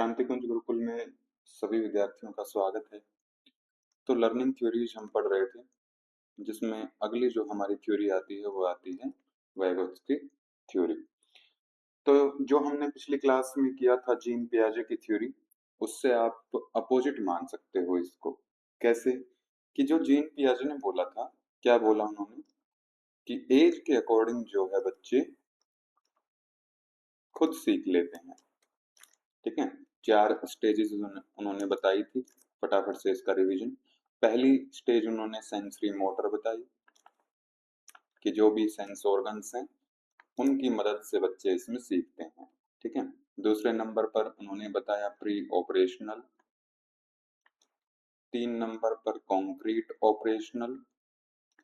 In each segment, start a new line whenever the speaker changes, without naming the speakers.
क्रांतिकुंज गुरुकुल में सभी विद्यार्थियों का स्वागत है। तो लर्निंग थ्योरीज हम पढ़ रहे थे, जिसमें अगली जो हमारी थ्योरी आती है वो आती है वाइगोत्स्की थ्योरी। तो जो हमने पिछली क्लास में किया था जीन पियाजे की थ्योरी, उससे आप अपोजिट मान सकते हो इसको। कैसे? कि जो जीन पियाजे ने बोला था, क्या बोला उन्होंने कि एज के अकॉर्डिंग जो है बच्चे खुद सीख लेते हैं। ठीक है, 4 स्टेजेस उन्होंने बताई थी। फटाफट से इसका रिवीजन। पहली स्टेज उन्होंने सेंसरी मोटर बताई कि जो भी सेंस ऑर्गन्स हैं उनकी मदद से बच्चे इसमें सीखते हैं। ठीक है। दूसरे नंबर पर उन्होंने बताया प्री ऑपरेशनल। 3 नंबर पर कॉन्क्रीट ऑपरेशनल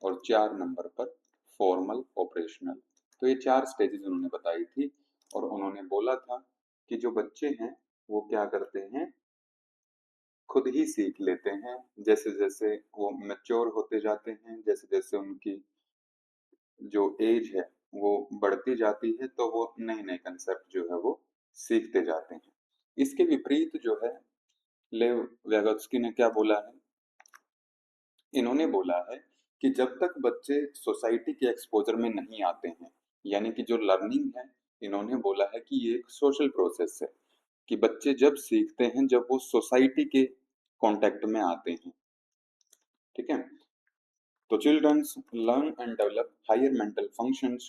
और 4 नंबर पर फॉर्मल ऑपरेशनल। तो ये 4 स्टेजेस उन्होंने बताई थी और उन्होंने बोला था कि जो बच्चे हैं वो क्या करते हैं, खुद ही सीख लेते हैं। जैसे जैसे वो मैच्योर होते जाते हैं, जैसे जैसे उनकी जो एज है वो बढ़ती जाती है, तो वो नए नए कंसेप्ट जो है वो सीखते जाते हैं। इसके विपरीत जो है, लेव व्यगोत्स्की ने क्या बोला है, इन्होंने बोला है कि जब तक बच्चे सोसाइटी के एक्सपोजर में नहीं आते हैं, यानी कि जो लर्निंग है, इन्होंने बोला है कि ये एक सोशल प्रोसेस है। कि बच्चे जब सीखते हैं जब वो सोसाइटी के कांटेक्ट में आते हैं। ठीक है। तो childrens learn and develop higher mental functions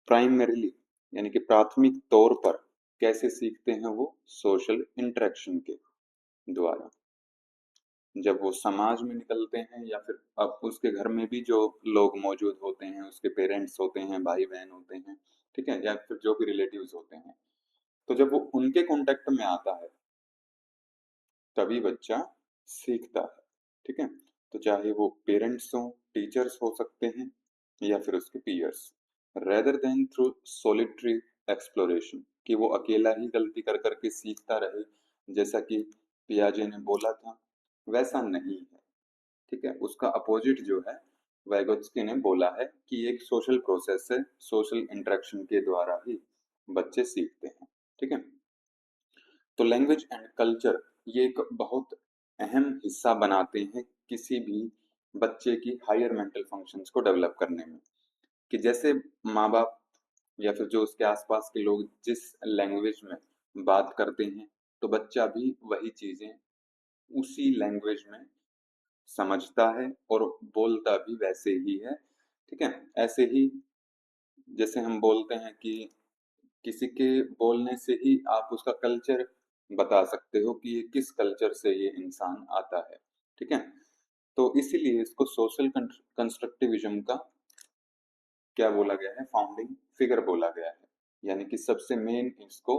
primarily, यानी कि प्राथमिक तौर पर कैसे सीखते हैं वो सोशल इंटरेक्शन के द्वारा। जब वो समाज में निकलते हैं या फिर अब उसके घर में भी जो लोग मौजूद होते हैं, उसके पेरेंट्स होते हैं, भाई बहन होते हैं, ठीक है, या फिर जो भी रिलेटिव्स होते हैं, तो जब वो उनके कांटेक्ट में आता है तभी बच्चा सीखता है। ठीक है। तो चाहे वो पेरेंट्स हो, टीचर्स हो सकते हैं या फिर उसके peers, rather than through solitary exploration, कि वो अकेला ही गलती कर करके सीखता रहे, जैसा कि पियाजे ने बोला था, वैसा नहीं है। ठीक है। उसका अपोजिट जो है, वाइगोत्स्की ने बोला है कि एक सोशल प्रोसेस है, सोशल इंटरेक्शन के द्वारा ही बच्चे सीखते हैं। ठीक है। तो लैंग्वेज एंड कल्चर ये एक बहुत अहम हिस्सा बनाते हैं किसी भी बच्चे की हायर मेंटल फंक्शंस को डेवलप करने में। कि जैसे माँ बाप या फिर जो उसके आसपास के लोग जिस लैंग्वेज में बात करते हैं, तो बच्चा भी वही चीजें उसी लैंग्वेज में समझता है और बोलता भी वैसे ही है। ठीक है। ऐसे ही जैसे हम बोलते हैं कि किसी के बोलने से ही आप उसका कल्चर बता सकते हो कि ये किस कल्चर से ये इंसान आता है। ठीक है। तो इसीलिए इसको सोशल कंस्ट्रक्टिविज्म का क्या बोला गया है, फाउंडिंग फिगर बोला गया है। यानी कि सबसे मेन इसको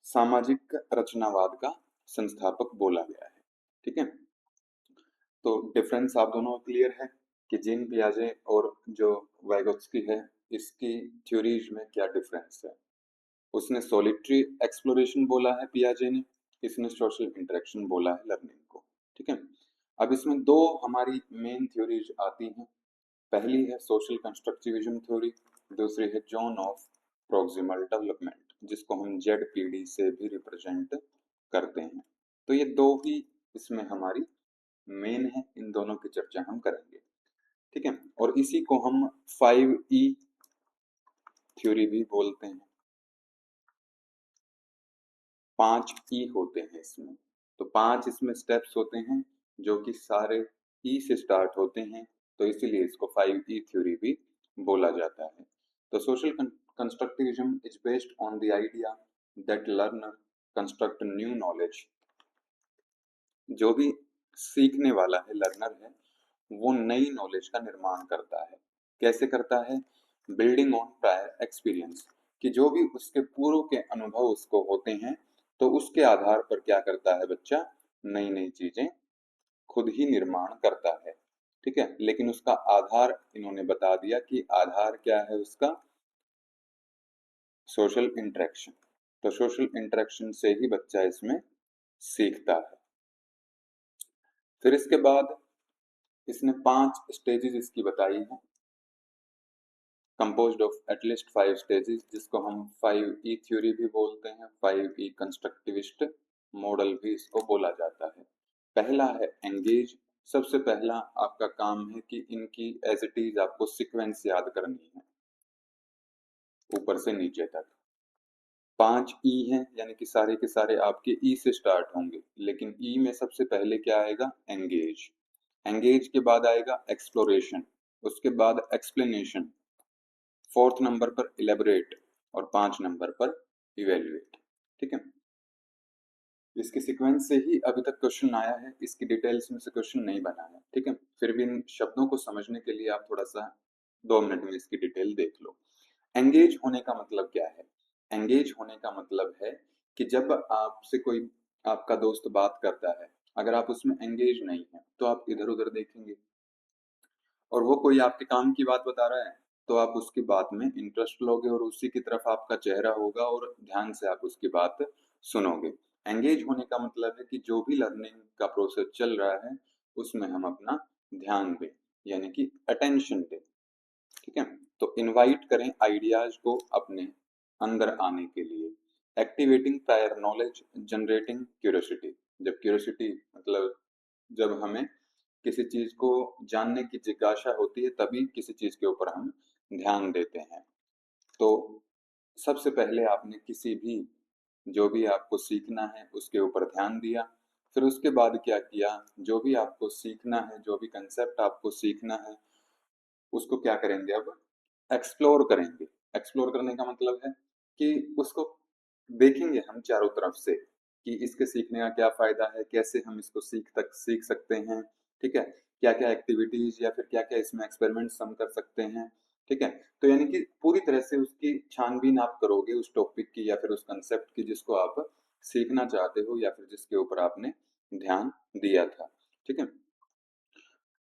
सामाजिक रचनावाद का संस्थापक बोला गया है। ठीक है। तो डिफरेंस आप दोनों क्लियर है कि जीन पियाजे और जो वाइगोत्स्की है, इसकी थ्योरीज में क्या डिफरेंस है। उसने सॉलिटरी एक्सप्लोरेशन बोला है पियाजे ने, इसने सोशल इंटरेक्शन बोला है लर्निंग को। ठीक है। अब इसमें दो हमारी मेन थ्योरीज आती हैं। पहली है सोशल कंस्ट्रक्टिविज्म थ्योरी, दूसरी है जोन ऑफ प्रोक्सिमल डेवलपमेंट, जिसको हम जेडपीडी से भी रिप्रेजेंट करते हैं। तो ये दो ही इसमें हमारी मेन है, इन दोनों की चर्चा हम करेंगे। ठीक है। और इसी को हम 5E थ्योरी भी बोलते हैं। 5 ई होते हैं इसमें। तो 5 इसमें स्टेप्स होते हैं जो कि सारे ई से स्टार्ट होते हैं, तो इसीलिए इसको 5E थ्योरी भी बोला जाता है। तो social constructivism is based on the idea that learner construct new knowledge. जो भी सीखने वाला है, लर्नर है, वो नई नॉलेज का निर्माण करता है। कैसे करता है? बिल्डिंग ऑन प्रायर एक्सपीरियंस, कि जो भी उसके पूर्व के अनुभव उसको होते हैं, तो उसके आधार पर क्या करता है बच्चा, नई नई चीजें खुद ही निर्माण करता है। ठीक है। लेकिन उसका आधार इन्होंने बता दिया कि आधार क्या है उसका, सोशल इंटरेक्शन। तो सोशल इंटरेक्शन से ही बच्चा इसमें सीखता है। फिर इसके बाद इसने 5 स्टेजेस इसकी बताई है। कंपोज्ड ऑफ एटलीस्ट 5 स्टेजेस, जिसको हम 5E थ्योरी भी बोलते हैं, 5E कंस्ट्रक्टिविस्ट मॉडल भी इसको बोला जाता है। पहला है एंगेज। सबसे पहला आपका काम है कि इनकी एज इट इज आपको सीक्वेंस याद करनी है ऊपर से नीचे तक। 5 ई हैं, यानी कि सारे के सारे आपके ई से स्टार्ट होंगे, लेकिन ई में सबसे पहले क्या आएगा? एंगेज। एंगेज के बाद आएगा एक्सप्लोरेशन, उसके बाद एक्सप्लेनेशन, 4th नंबर पर इलेबोरेट और 5 नंबर पर इवेल्युएट। ठीक है, इसके सीक्वेंस से ही अभी तक क्वेश्चन आया है, इसकी डिटेल्स में से क्वेश्चन नहीं बना है। ठीक है, फिर भी इन शब्दों को समझने के लिए आप थोड़ा सा 2 मिनट में इसकी डिटेल देख लो। एंगेज होने का मतलब क्या है? एंगेज होने का मतलब है कि जब आपसे कोई आपका दोस्त बात करता है, अगर आप उसमें एंगेज नहीं है तो आप इधर उधर देखेंगे, और वो कोई आपके काम की बात बता रहा है तो आप उसकी बात में इंटरेस्ट लोगे और उसी की तरफ आपका चेहरा होगा और ध्यान से आप उसकी बात सुनोगे। एंगेज होने का मतलब है कि जो भी लर्निंग का प्रोसेस चल रहा है उसमें हम अपना ध्यान दें, यानी कि अटेंशन दें। ठीक है, तो इनवाइट करें आइडियाज को अपने अंदर आने के लिए। Activating prior knowledge, generating curiosity. जब क्यूरियोसिटी मतलब जब हमें किसी चीज को जानने की जिज्ञासा होती है तभी किसी चीज के ऊपर हम ध्यान देते हैं। तो सबसे पहले आपने किसी भी जो भी आपको सीखना है उसके ऊपर ध्यान दिया, फिर उसके बाद क्या किया? जो भी आपको सीखना है, जो भी कंसेप्ट आपको सीखना है उसको क्या करेंगे? अब एक्सप्लोर करेंगे। एक्सप्लोर करने का मतलब है कि उसको देखेंगे हम चारों तरफ से कि इसके सीखने का क्या फायदा है, कैसे हम इसको सीख सकते हैं। ठीक है, क्या क्या एक्टिविटीज या फिर क्या क्या इसमें एक्सपेरिमेंट्स हम कर सकते हैं। ठीक है, तो यानी कि पूरी तरह से उसकी छानबीन आप करोगे उस टॉपिक की या फिर उस कंसेप्ट की जिसको आप सीखना चाहते हो या फिर जिसके ऊपर आपने ध्यान दिया था। ठीक है,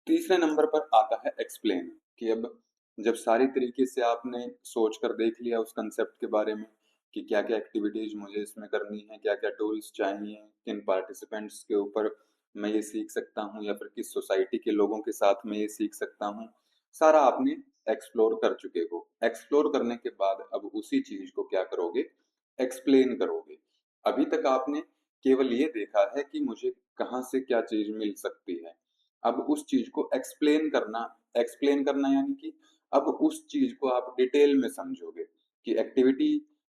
तीसरे नंबर पर आता है एक्सप्लेन, कि अब जब सारी तरीके से आपने सोच कर देख लिया उस कंसेप्ट के बारे में कि क्या क्या एक्टिविटीज मुझे इसमें करनी है, क्या क्या टूल्स चाहिए, किन पार्टिसिपेंट्स के ऊपर मैं ये सीख सकता हूँ या फिर किस सोसाइटी के लोगों के साथ मैं ये सीख सकता हूँ, सारा आपने एक्सप्लोर कर चुके हो। एक्सप्लोर करने के बाद अब उसी चीज को क्या करोगे? एक्सप्लेन करोगे। अभी तक आपने केवल ये देखा है कि मुझे कहाँ से क्या चीज मिल सकती है, अब उस चीज को एक्सप्लेन करना यानी कि अब उस चीज को आप डिटेल में समझोगे कि एक्टिविटी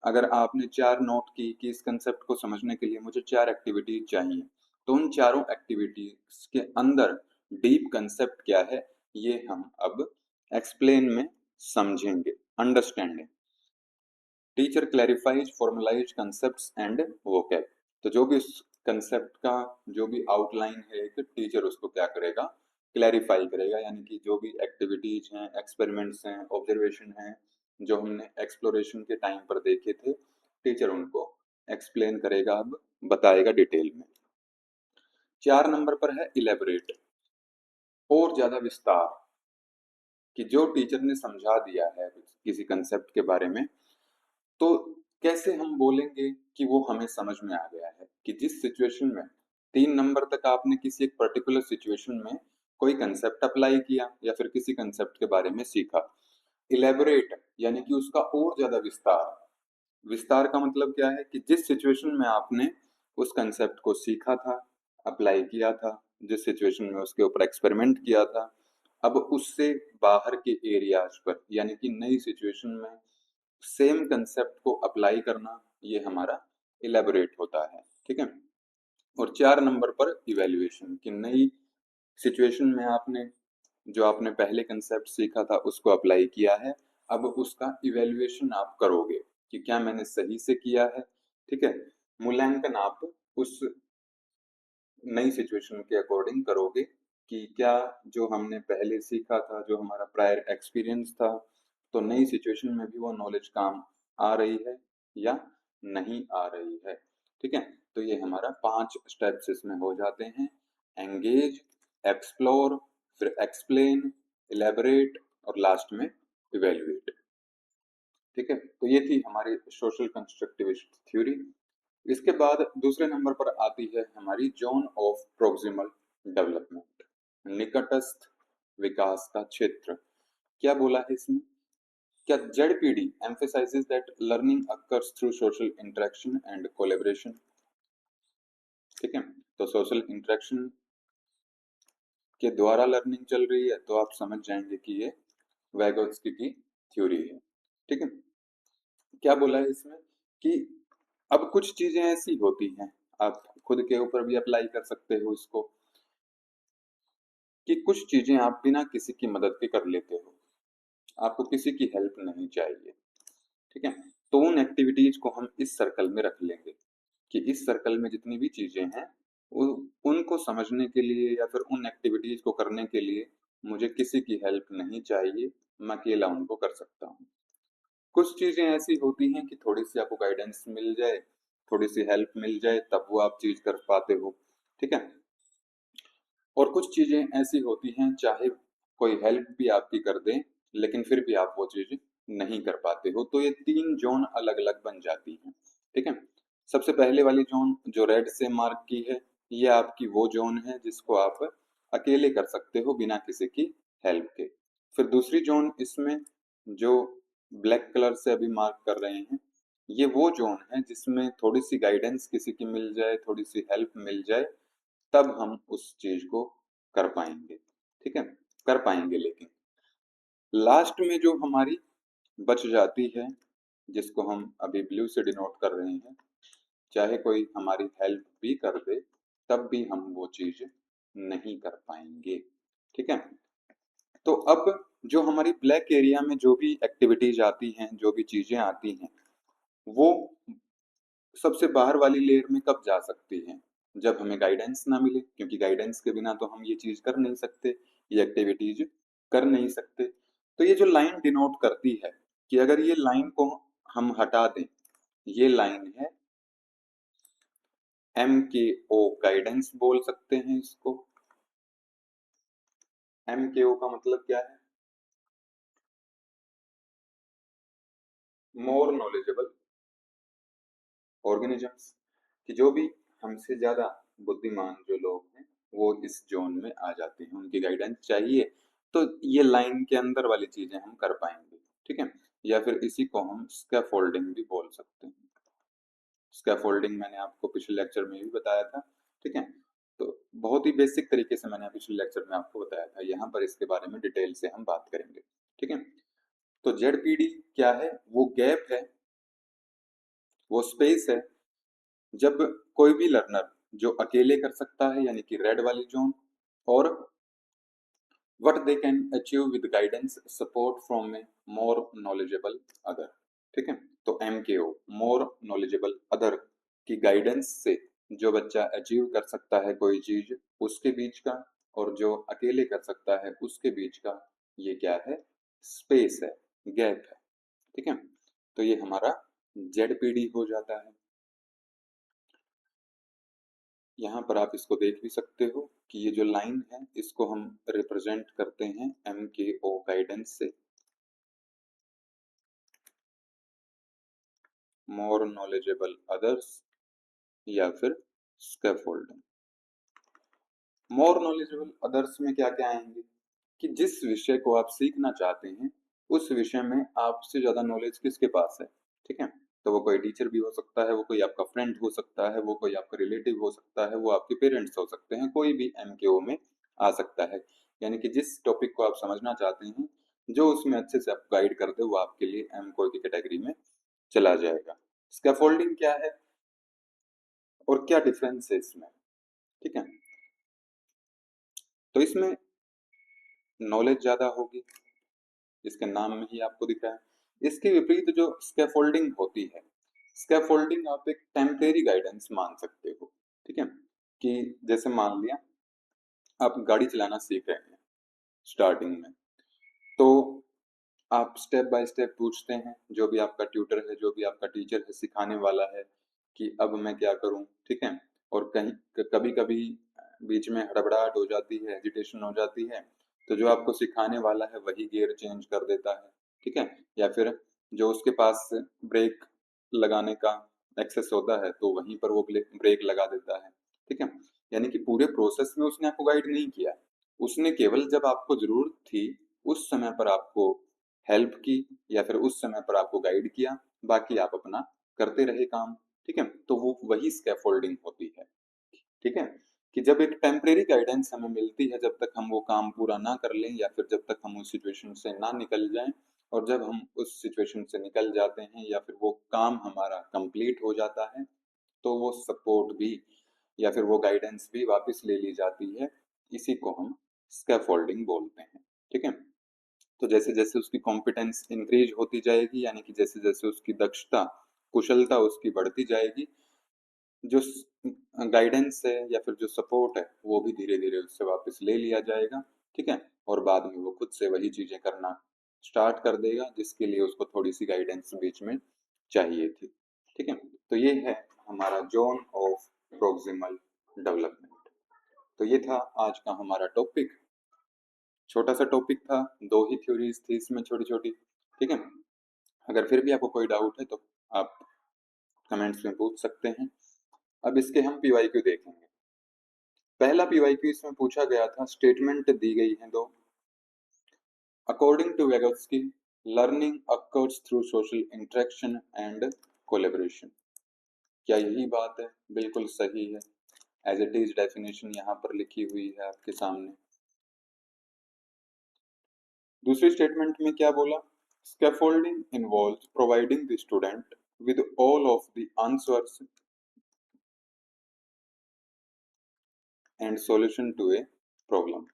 अगर आपने 4 नोट की कि इस कंसेप्ट को समझने के लिए मुझे 4 एक्टिविटी चाहिए, तो उन चारों एक्टिविटीज के अंदर डीप कंसेप्ट क्या है ये हम अब एक्सप्लेन में समझेंगे। Understanding, teacher clarifies formalize concepts and vocab. तो जो भी उस कंसेप्ट का जो भी आउटलाइन है एक टीचर उसको क्या करेगा? क्लैरिफाई करेगा, यानी कि जो भी एक्टिविटीज हैं, एक्सपेरिमेंट्स हैं, ऑब्जर्वेशन हैं जो हमने एक्सप्लोरेशन के टाइम पर देखे थे, टीचर उनको एक्सप्लेन करेगा, अब बताएगा डिटेल में। 4 नंबर पर है इलेबोरेट, और ज्यादा विस्तार, कि जो टीचर ने समझा दिया है किसी कंसेप्ट के बारे में तो कैसे हम बोलेंगे कि वो हमें समझ में आ गया है, कि जिस सिचुएशन में 3 नंबर तक आपने किसी एक पर्टिकुलर सिचुएशन में कोई कंसेप्ट अप्लाई किया या फिर किसी कंसेप्ट के बारे में सीखा। इलेबोरेट यानी कि उसका और ज्यादा विस्तार। विस्तार का मतलब क्या है? कि जिस सिचुएशन में आपने उस कंसेप्ट को सीखा था, अप्लाई किया था, जिस सिचुएशन में उसके ऊपर एक्सपेरिमेंट किया था, अब उससे बाहर के एरियाज पर यानी कि नई सिचुएशन में सेम कंसेप्ट को अप्लाई करना, ये हमारा इलेबोरेट होता है। ठीक है, और 4 नंबर पर इवेल्युएशन, कि नई सिचुएशन में आपने जो आपने पहले कंसेप्ट सीखा था उसको अप्लाई किया है, अब उसका इवेल्युएशन आप करोगे कि क्या मैंने सही से किया है। ठीक है, मूल्यांकन आप उस नई सिचुएशन के अकॉर्डिंग करोगे कि क्या जो हमने पहले सीखा था, जो हमारा प्रायर एक्सपीरियंस था, तो नई सिचुएशन में भी वो नॉलेज काम आ रही है या नहीं आ रही है। ठीक है, तो ये हमारा 5 स्टेप्स इसमें हो जाते हैं: एंगेज, एक्सप्लोर, फिर एक्सप्लेन, इलेबोरेट और लास्ट में इवेल्युएट। ठीक है, तो ये थी हमारी सोशल कंस्ट्रक्टिविस्ट थ्योरी। इसके बाद दूसरे नंबर पर आती है हमारी जोन ऑफ प्रोक्सिमल डेवलपमेंट, निकटस्थ विकास का क्षेत्र। क्या बोला है इसमें? क्या ZPD emphasizes that learning occurs through social interaction and collaboration? ठीक है, तो सोशल इंटरेक्शन के द्वारा लर्निंग चल रही है, तो आप समझ जाएंगे कि ये वैगोत्स्की की थ्योरी है। ठीक है, क्या बोला है इसमें कि अब कुछ चीजें ऐसी होती हैं, आप खुद के ऊपर भी अप्लाई कर सकते हो इसको, कि कुछ चीजें आप बिना किसी की मदद के कर लेते हो, आपको किसी की हेल्प नहीं चाहिए। ठीक है, तो उन एक्टिविटीज को हम इस सर्कल में रख लेंगे कि इस सर्कल में जितनी भी चीजें हैं उनको समझने के लिए या फिर उन एक्टिविटीज को करने के लिए मुझे किसी की हेल्प नहीं चाहिए, मैं अकेला उनको कर सकता हूँ। कुछ चीजें ऐसी होती हैं कि थोड़ी सी आपको गाइडेंस मिल जाए, थोड़ी सी हेल्प मिल जाए, तब वो आप चीज कर पाते हो। ठीक है, और कुछ चीजें ऐसी होती हैं चाहे कोई हेल्प भी आपकी कर दे लेकिन फिर भी आप वो चीज नहीं कर पाते हो, तो ये तीन जोन अलग अलग बन जाती हैं। ठीक है, सबसे पहले वाली जोन जो रेड से मार्क की है, ये आपकी वो जोन है जिसको आप अकेले कर सकते हो बिना किसी की हेल्प के। फिर दूसरी जोन इसमें जो ब्लैक कलर से अभी मार्क कर रहे हैं, ये वो जोन है जिसमें थोड़ी सी गाइडेंस किसी की मिल जाए, थोड़ी सी हेल्प मिल जाए, तब हम उस चीज को कर पाएंगे। ठीक है, कर पाएंगे। लेकिन लास्ट में जो हमारी बच जाती है, जिसको हम अभी ब्लू से डिनोट कर रहे हैं, चाहे कोई हमारी हेल्प भी कर दे तब भी हम वो चीज नहीं कर पाएंगे। ठीक है, तो अब जो हमारी ब्लैक एरिया में जो भी एक्टिविटीज आती हैं, जो भी चीजें आती हैं, वो सबसे बाहर वाली लेयर में कब जा सकती हैं? जब हमें गाइडेंस ना मिले, क्योंकि गाइडेंस के बिना तो हम ये चीज कर नहीं सकते, ये एक्टिविटीज कर नहीं सकते। तो ये जो लाइन डिनोट करती है कि अगर ये लाइन को हम हटा दें, ये लाइन है MKO गाइडेंस बोल सकते हैं इसको। MKO का मतलब क्या है? मोर नॉलेजेबल ऑर्गेनिजम्स, कि जो भी हमसे ज्यादा बुद्धिमान जो लोग हैं वो इस जोन में आ जाते हैं, उनकी गाइडेंस चाहिए, तो ये लाइन के अंदर वाली चीजें हम कर पाएंगे। ठीक है, या फिर इसी को हम स्कैफोल्डिंग भी बोल सकते हैं। स्कैफोल्डिंग मैंने आपको पिछले लेक्चर में भी बताया था। ठीक है, तो बहुत ही बेसिक तरीके से मैंने पिछले लेक्चर में आपको बताया था, यहाँ पर इसके बारे में डिटेल से हम बात करेंगे। ठीक है, तो जेडपीडी क्या है? वो गैप है, वो स्पेस है जब कोई भी लर्नर जो अकेले कर सकता है, यानी कि रेड वाली जोन, और what they can achieve with guidance support from a more knowledgeable other। ठीक है, तो MKO मोर नॉलेजेबल अदर की गाइडेंस से जो बच्चा अचीव कर सकता है कोई चीज, उसके बीच का, और जो अकेले कर सकता है उसके बीच का, ये क्या है? स्पेस है, गैप है। ठीक है, तो ये हमारा जेडपीडी हो जाता है। यहाँ पर आप इसको देख भी सकते हो कि ये जो लाइन है इसको हम रिप्रेजेंट करते हैं MKO गाइडेंस से, मोर नॉलेजेबल अदर्स या फिर स्कैफोल्डिंग। मोर नॉलेजेबल अदर्स में क्या क्या आएंगे कि जिस विषय को आप सीखना चाहते हैं उस विषय में आपसे ज्यादा नॉलेज किसके पास है। ठीक है, तो वो कोई टीचर भी हो सकता है, वो कोई आपका फ्रेंड हो सकता है, वो कोई आपका रिलेटिव हो सकता है, वो आपके पेरेंट्स हो सकते हैं, कोई भी MKO में आ सकता है। यानी कि जिस टॉपिक को आप समझना चाहते हैं, जो उसमें अच्छे से आप गाइड कर दे, वो आपके लिए MKO की कैटेगरी में चला जाएगा। स्कैफोल्डिंग क्या है और क्या डिफरेंस है इसमें? ठीक है, तो इसमें नॉलेज ज्यादा होगी, इसके नाम में ही आपको दिख रहा है। इसके विपरीत जो स्कैफोल्डिंग होती है, स्कैफोल्डिंग आप एक टेम्परेरी गाइडेंस मान सकते हो। ठीक है, कि जैसे मान लिया आप गाड़ी चलाना सीख रहे हैं स्टार्टिंग में, तो आप स्टेप बाय स्टेप पूछते हैं जो भी आपका ट्यूटर है, जो भी आपका टीचर है, सिखाने वाला है, कि अब मैं क्या करूं। ठीक है, और कहीं कभी कभी बीच में हड़बड़ाहट हो जाती है, एजिटेशन हो जाती है, तो जो आपको सिखाने वाला है वही गियर चेंज कर देता है। ठीक है, या फिर जो उसके पास ब्रेक लगाने का एक्सेस होता है तो वहीं पर वो ब्रेक लगा देता है। ठीक है, यानी कि पूरे प्रोसेस में उसने आपको गाइड नहीं किया, उसने केवल जब आपको जरूरत थी उस समय पर आपको हेल्प की या फिर उस समय पर आपको गाइड किया, बाकी आप अपना करते रहे काम। ठीक है, तो वो वही स्कैफोल्डिंग होती है। ठीक है, कि जब एक टेम्परेरी गाइडेंस हमें मिलती है, जब तक हम वो काम पूरा ना कर लें या फिर जब तक हम उस सिचुएशन से ना निकल जाएं, और जब हम उस सिचुएशन से निकल जाते हैं या फिर वो काम हमारा कंप्लीट हो जाता है, तो वो सपोर्ट भी या फिर वो गाइडेंस भी वापस ले ली जाती है। इसी को हम स्कैफोल्डिंग बोलते हैं। ठीक है, तो जैसे जैसे उसकी कॉम्पिटेंस इंक्रीज होती जाएगी, यानी कि जैसे जैसे उसकी दक्षता, कुशलता उसकी बढ़ती जाएगी, जो गाइडेंस है या फिर जो सपोर्ट है वो भी धीरे धीरे उससे वापस ले लिया जाएगा। ठीक है, और बाद में वो खुद से वही चीजें करना स्टार्ट कर देगा जिसके लिए उसको थोड़ी सी गाइडेंस बीच में चाहिए थी। ठीक है, तो ये है हमारा जोन ऑफ प्रोक्सिमल डेवलपमेंट। तो ये था आज का हमारा टॉपिक। छोटा सा टॉपिक था, दो ही थ्योरीज थी इसमें छोटी छोटी। ठीक है, अगर फिर भी आपको कोई डाउट है तो आप कमेंट्स में पूछ सकते हैं। अब इसके हम पीवाईक्यू देखेंगे। पहला पीवाईक्यू इसमें पूछा गया था, स्टेटमेंट दी गई है दो। According to Vygotsky, learning occurs through social interaction and collaboration. क्या यही बात है? बिल्कुल सही है। एज इट इज डेफिनेशन यहाँ पर लिखी हुई है आपके सामने। दूसरी स्टेटमेंट में क्या बोला? Scaffolding involves providing the student with all of the answers and solution to a problem.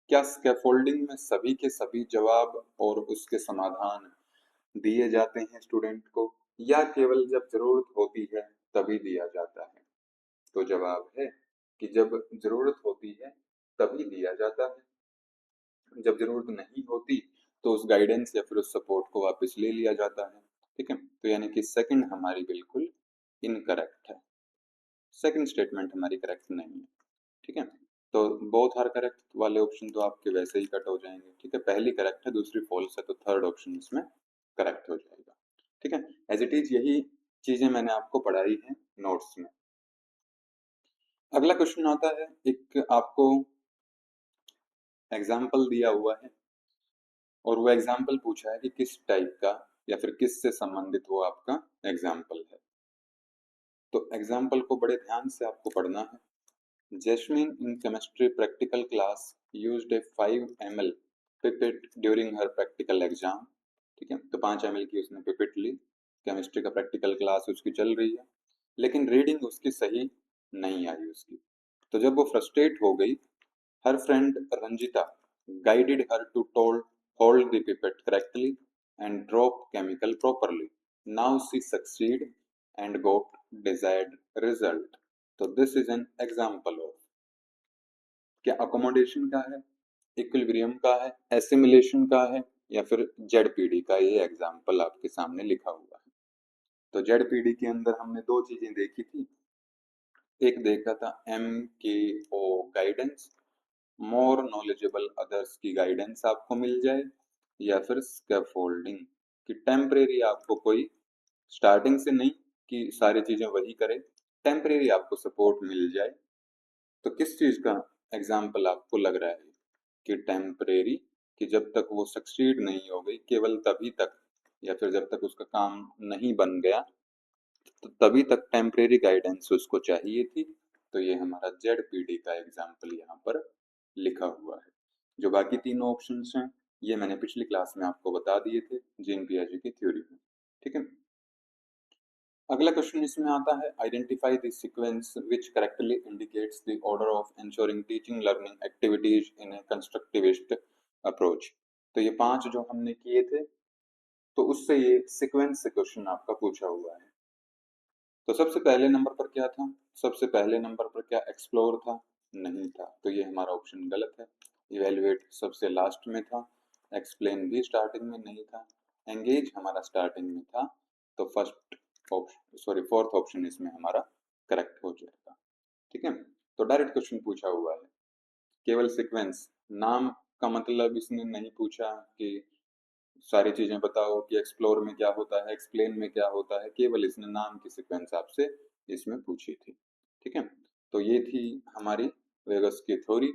क्या स्कैफोल्डिंग में सभी के सभी जवाब और उसके समाधान दिए जाते हैं स्टूडेंट को, या केवल जब जरूरत होती है तभी दिया जाता है? तो जवाब है कि जब जरूरत होती है तभी दिया जाता है। जब जरूरत नहीं होती तो उस गाइडेंस या फिर उस सपोर्ट को वापस ले लिया जाता है। ठीक है, तो यानी कि सेकंड हमारी बिल्कुल इनकरेक्ट है। सेकंड स्टेटमेंट हमारी करेक्ट नहीं है। ठीक है, तो बोथ आर करेक्ट वाले ऑप्शन तो आपके वैसे ही कट हो जाएंगे। ठीक है, पहली करेक्ट है, दूसरी फॉल्स है, तो थर्ड ऑप्शन इसमें करेक्ट हो जाएगा। ठीक है, एज इट इज यही चीजें मैंने आपको पढ़ाई है नोट्स में। अगला क्वेश्चन आता है, एक आपको एग्जाम्पल दिया हुआ है और वो एग्जाम्पल पूछा है कि किस टाइप का या फिर किस से संबंधित वो आपका एग्जाम्पल है। तो एग्जाम्पल को बड़े ध्यान से आपको पढ़ना है। Jasmine in chemistry practical class used a 5 ml pipette during her practical exam। ठीक है, तो 5 ml की उसने पिपेट ली, केमिस्ट्री का प्रैक्टिकल क्लास उसकी चल रही है, लेकिन रीडिंग उसकी सही नहीं आई उसकी। तो जब वो फ्रस्ट्रेट हो गई, हर friend Ranjita guided her to hold the pipette correctly and drop chemical properly. Now she succeed and got desired result। तो this is an example of, क्या अकोमोडेशन का है, इक्विलिब्रियम का है, एसिमिलेशन का है, या फिर जेडपीडी का? ये एग्जाम्पल आपके सामने लिखा हुआ है। तो जेडपीडी के अंदर हमने दो चीजें देखी थी। एक देखा था एम के ओ गाइडेंस, मोर नॉलेजेबल अदर्स की गाइडेंस आपको मिल जाए, या फिर स्कैफोल्डिंग कि टेम्परेरी आपको कोई स्टार्टिंग से नहीं कि सारी चीजें वही करे, टेम्परेरी आपको सपोर्ट मिल जाए। तो किस चीज का एग्जाम्पल आपको लग रहा है कि टेम्परेरी, कि जब तक वो सक्सीड नहीं हो गई, केवल तभी तक, या फिर जब तक उसका काम नहीं बन गया तो तभी तक टेम्परेरी गाइडेंस उसको चाहिए थी। तो ये हमारा जेडपीडी का एग्जाम्पल यहाँ पर लिखा हुआ है। जो बाकी तीनों ऑप्शंस हैं ये मैंने पिछली क्लास में आपको बता दिए थे जीन पियाजे की थ्योरी में। ठीक है, अगला क्वेश्चन इसमें आता है, identify the sequence which correctly indicates the order of ensuring teaching learning activities in A constructivist approach. तो ये 5 जो हमने किए थे, तो उससे ये सीक्वेंस से क्वेश्चन आपका पूछा हुआ है। तो सबसे पहले नंबर पर क्या था? सबसे पहले नंबर पर क्या एक्सप्लोर था? नहीं था, तो ये हमारा ऑप्शन गलत है। इवेल्युएट सबसे लास्ट में था, एक्सप्लेन भी स्टार्टिंग में नहीं था, एंगेज हमारा स्टार्टिंग में था। तो first option, sorry fourth option इसमें हमारा करेक्ट हो जाएगा। ठीक है, तो डायरेक्ट क्वेश्चन पूछा हुआ है, केवल सीक्वेंस, नाम का मतलब इसने नहीं पूछा कि सारी चीजें बताओ कि एक्सप्लोर में क्या होता है, एक्सप्लेन में क्या होता है, केवल इसने नाम की सीक्वेंस आपसे इसमें पूछी थी। ठीक है, तो ये थी हमारी वेगस की थ्योरी,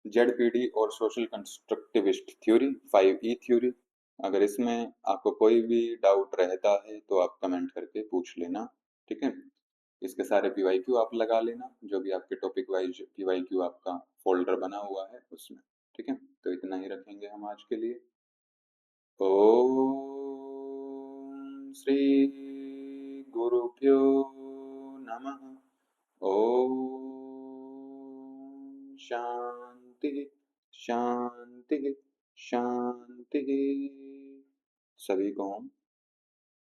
जेडपीडी और social constructivist theory, 5E theory. अगर इसमें आपको कोई भी डाउट रहता है तो आप कमेंट करके पूछ लेना, ठीक है। इसके सारे पीवाईक्यू आप लगा लेना, जो भी आपके टॉपिक वाइज पीवाईक्यू आपका फोल्डर बना हुआ है उसमें, ठीक है। तो इतना ही रखेंगे हम आज के लिए। ओम श्री गुरुभ्यो नमः। ओम शांति शांति शांति। सभी को ओम